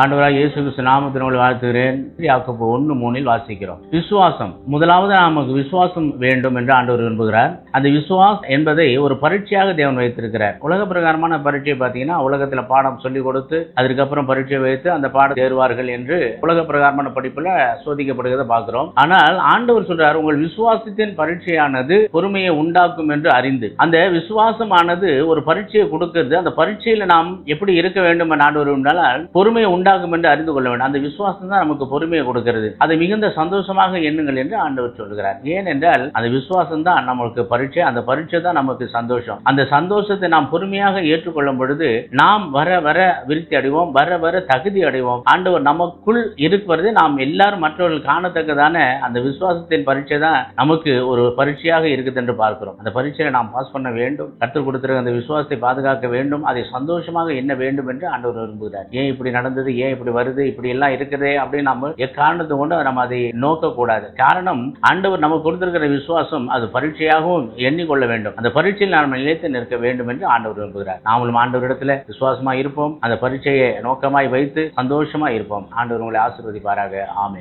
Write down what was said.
ஆண்டவராக இயேசு கிறிஸ்து நாமத்தினால் வாழ்த்துகிறேன். யாக்கோபு 1:3 வாசிக்கிறோம். விசுவாசம். முதலாவது நமக்கு விசுவாசம் வேண்டும் என்று ஆண்டவர் விரும்புகிறார். அந்த விசுவாசம் என்பதை ஒரு பரீட்சையாக தேவன் வைத்திருக்கிறார். உலக பிரகாரமான பரீட்சை பார்த்தீங்கன்னா உலகத்தில் பாடம் சொல்லிக் கொடுத்து அதுக்கப்புறம் பரீட்சை வைத்து அந்த பாடம் தேர்வார்கள் என்று உலக பிரகாரமான படிப்புல சோதிக்கப்படுகிறத பார்க்கிறோம். ஆனால் ஆண்டவர் சொல்றார், உங்கள் விசுவாசத்தின் பரீட்சையானது பொறுமையை உண்டாக்கும் என்று அறிந்து. அந்த விசுவாசமானது ஒரு பரீட்சையை கொடுக்கிறது. அந்த பரீட்சையில் நாம் எப்படி இருக்க வேண்டும் என்று ஆண்டவர் விரும்பினால் பொறுமையை உண்டாகும் என்று அறிந்து கொள்ள வேண்டும். அந்த விசுவாசம் தான் நமக்கு பொறுமையை கொடுக்கிறது. அதை மிகுந்த சந்தோஷமாக எண்ணுங்கள் என்று ஆண்டவர் சொல்கிறார். ஏனென்றால் அந்த விசுவாசம் தான் நமக்கு பரீட்சை. அந்த பரீட்சை தான் நமக்கு சந்தோஷம். அந்த சந்தோஷத்தை நாம் பொறுமையாக ஏற்றுக்கொள்ளும் பொழுது நாம் வர வர விருத்தி அடைவோம், வர வர தகுதி அடைவோம். ஆண்டவர் நமக்குள் இருக்கிறது நாம் எல்லாரும் மற்றவர்கள் காணத்தக்கதான அந்த விசுவாசத்தின் பரீட்சை தான் நமக்கு ஒரு பரீட்சையாக இருக்குது என்று பார்க்கிறோம். அந்த பரீட்சையை நாம் பாஸ் பண்ண வேண்டும். கற்றுக் கொடுத்திருக்கிற அந்த விசுவாசத்தை பாதுகாக்க வேண்டும். அதை சந்தோஷமாக எண்ண வேண்டும் என்று ஆண்டவர் விரும்புகிறார். ஏன் இப்படி நடந்தது, ஏன் இப்படி வருது, இப்படி எல்லாம் இருக்குதே அப்படின்னு நம்ம எக்காரணத்தை கொண்டு நம்ம அதை நோக்க கூடாது. காரணம், ஆண்டவர் நமக்கு கொடுத்திருக்கிற விசுவாசம் அது பரீட்சையாகவும் எண்ணிக்கொள்ள வேண்டும். அந்த பரீட்சையில் நாம் நிலைத்து நிற்க வேண்டும் என்று ஆண்டவர் விரும்புகிறார். நாமளும் ஆண்டவரிடத்துல விசுவாசமா இருப்போம். அந்த பரீட்சையை நோக்கமாய் வைத்து சந்தோஷமா இருப்போம். ஆண்டவர் உங்களை ஆசீர்வதிப்பாராக. ஆமென்.